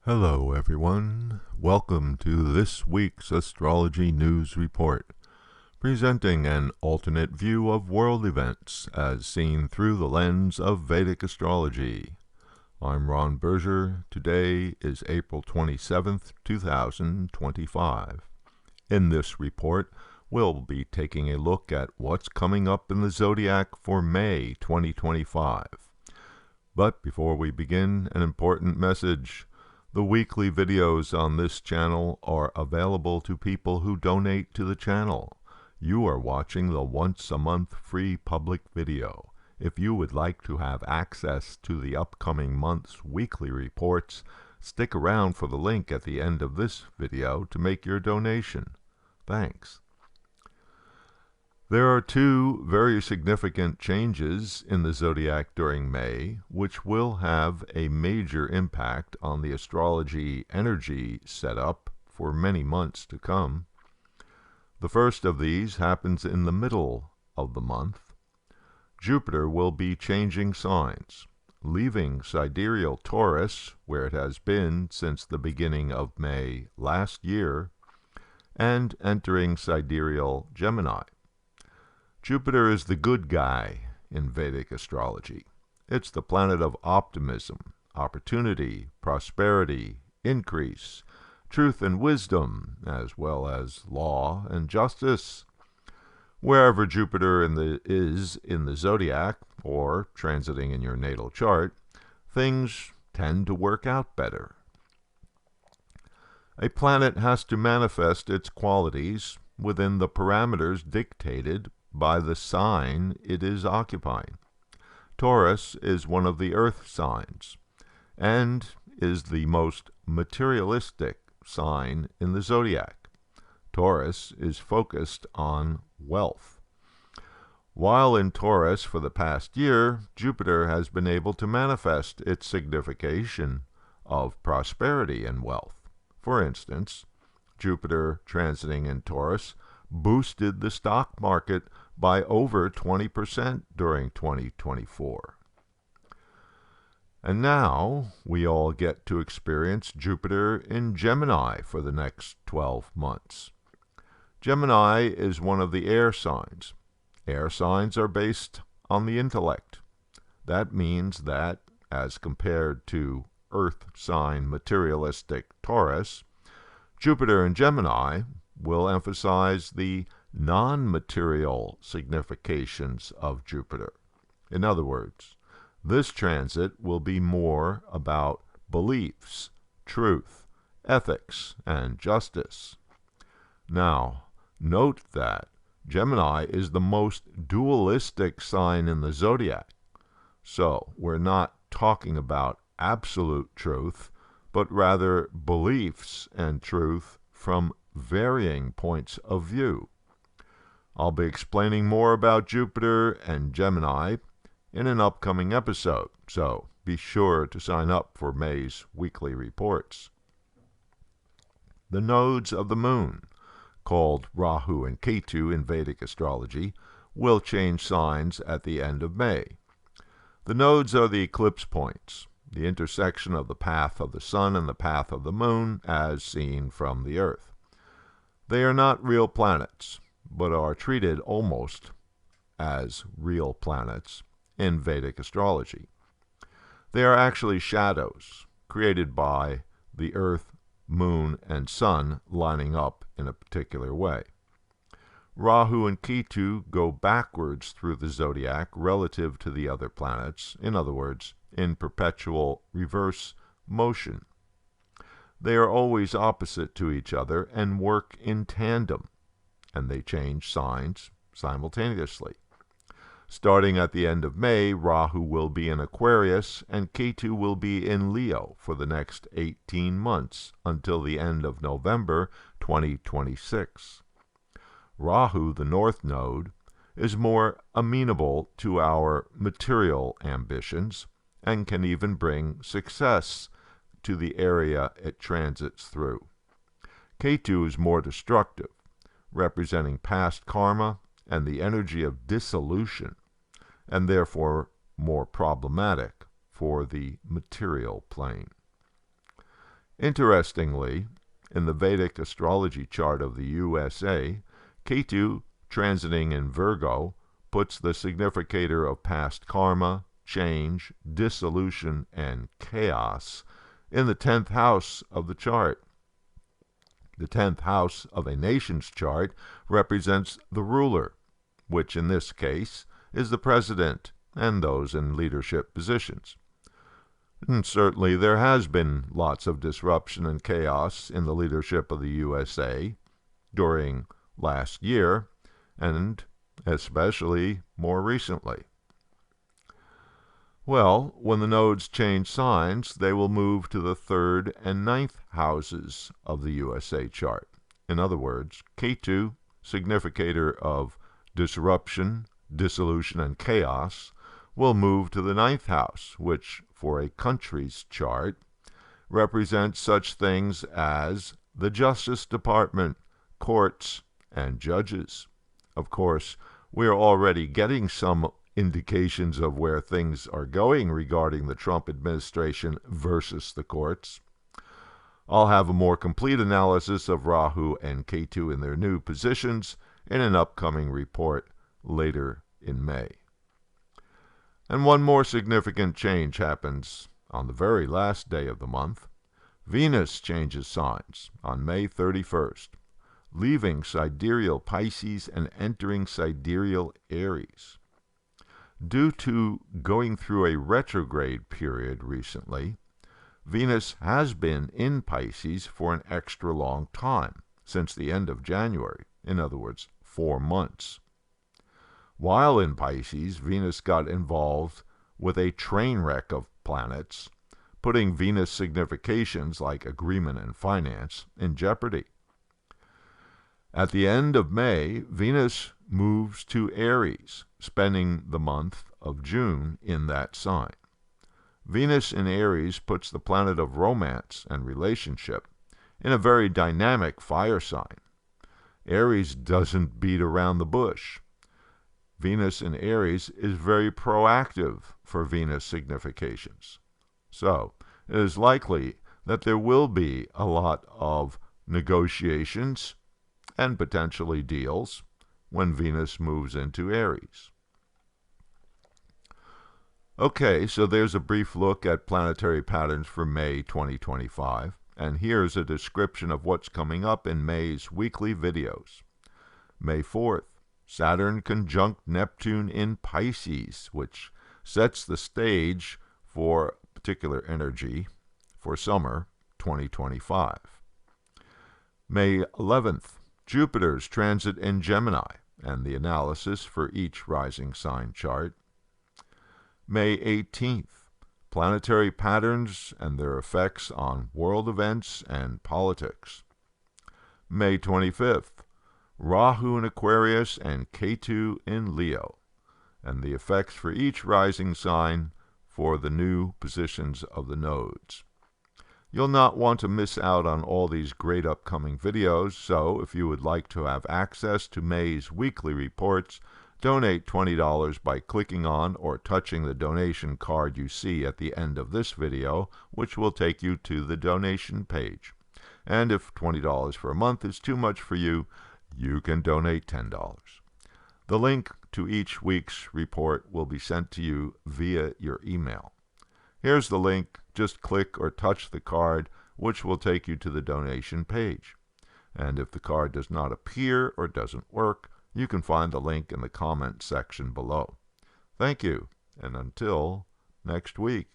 Hello everyone, welcome to this week's Astrology News Report, presenting an alternate view of world events as seen through the lens of Vedic astrology. I'm Ron Berger. Today is April 27th, 2025. In this report, we'll be taking a look at what's coming up in the zodiac for May 2025. But before we begin, an important message. The weekly videos on this channel are available to people who donate to the channel. You are watching the once-a-month free public video. If you would like to have access to the upcoming month's weekly reports, stick around for the link at the end of this video to make your donation. Thanks. There are two very significant changes in the zodiac during May, which will have a major impact on the astrology energy setup for many months to come. The first of these happens in the middle of the month. Jupiter will be changing signs, leaving sidereal Taurus, where it has been since the beginning of May last year, and entering sidereal Gemini. Jupiter is the good guy in Vedic astrology. It's the planet of optimism, opportunity, prosperity, increase, truth and wisdom, as well as law and justice. Wherever Jupiter is in the zodiac, or transiting in your natal chart, things tend to work out better. A planet has to manifest its qualities within the parameters dictated by the sign it is occupying. Taurus is one of the earth signs, and is the most materialistic sign in the zodiac. Taurus is focused on wealth. While in Taurus for the past year, Jupiter has been able to manifest its signification of prosperity and wealth. For instance, Jupiter transiting in Taurus boosted the stock market by over 20% during 2024. And now we all get to experience Jupiter in Gemini for the next 12 months. Gemini is one of the air signs. Air signs are based on the intellect. That means that, as compared to earth sign materialistic Taurus, Jupiter in Gemini will emphasize the non-material significations of Jupiter. In other words, this transit will be more about beliefs, truth, ethics, and justice. Now, note that Gemini is the most dualistic sign in the zodiac, so we're not talking about absolute truth, but rather beliefs and truth from varying points of view. I'll be explaining more about Jupiter and Gemini in an upcoming episode, so be sure to sign up for May's weekly reports. The nodes of the moon, called Rahu and Ketu in Vedic astrology, will change signs at the end of May. The nodes are the eclipse points, the intersection of the path of the sun and the path of the moon as seen from the earth. They are not real planets, but are treated almost as real planets in Vedic astrology. They are actually shadows created by the earth, moon, and sun lining up in a particular way. Rahu and Ketu go backwards through the zodiac relative to the other planets, in other words, in perpetual reverse motion. They are always opposite to each other and work in tandem, and they change signs simultaneously. Starting at the end of May, Rahu will be in Aquarius and Ketu will be in Leo for the next 18 months until the end of November 2026. Rahu, the north node, is more amenable to our material ambitions and can even bring success to the area it transits through. Ketu is more destructive, representing past karma and the energy of dissolution, and therefore more problematic for the material plane. Interestingly, in the Vedic astrology chart of the USA, Ketu transiting in Virgo puts the significator of past karma, change, dissolution, and chaos in the 10th house of the chart. The 10th house of a nation's chart represents the ruler, which in this case is the president and those in leadership positions. And certainly there has been lots of disruption and chaos in the leadership of the USA during last year, and especially more recently. Well, when the nodes change signs, they will move to the 3rd and 9th houses of the USA chart. In other words, Ketu, significator of disruption, dissolution, and chaos, will move to the 9th house, which, for a country's chart, represents such things as the Justice Department, courts, and judges. Of course, we are already getting some indications of where things are going regarding the Trump administration versus the courts. I'll have a more complete analysis of Rahu and Ketu in their new positions in an upcoming report later in May. And one more significant change happens on the very last day of the month. Venus changes signs on May 31st, leaving sidereal Pisces and entering sidereal Aries. Due to going through a retrograde period recently, Venus has been in Pisces for an extra long time, since the end of January, in other words, 4 months. While in Pisces, Venus got involved with a train wreck of planets, putting Venus significations like agreement and finance in jeopardy. At the end of May, Venus moves to Aries, spending the month of June in that sign. Venus in Aries puts the planet of romance and relationship in a very dynamic fire sign. Aries doesn't beat around the bush. Venus in Aries is very proactive for Venus significations. So, it is likely that there will be a lot of negotiations and potentially deals when Venus moves into Aries. Okay, so there's a brief look at planetary patterns for May 2025, and here's a description of what's coming up in May's weekly videos. May 4th, Saturn conjunct Neptune in Pisces, which sets the stage for particular energy for summer 2025. May 11th, Jupiter's transit in Gemini, and the analysis for each rising sign chart. May 18th, planetary patterns and their effects on world events and politics. May 25th, Rahu in Aquarius and Ketu in Leo, and the effects for each rising sign for the new positions of the nodes. You'll not want to miss out on all these great upcoming videos, so if you would like to have access to May's weekly reports, donate $20 by clicking on or touching the donation card you see at the end of this video, which will take you to the donation page. And if $20 for a month is too much for you, you can donate $10. The link to each week's report will be sent to you via your email. Here's the link. Just click or touch the card, which will take you to the donation page. And if the card does not appear or doesn't work, you can find the link in the comment section below. Thank you, and until next week.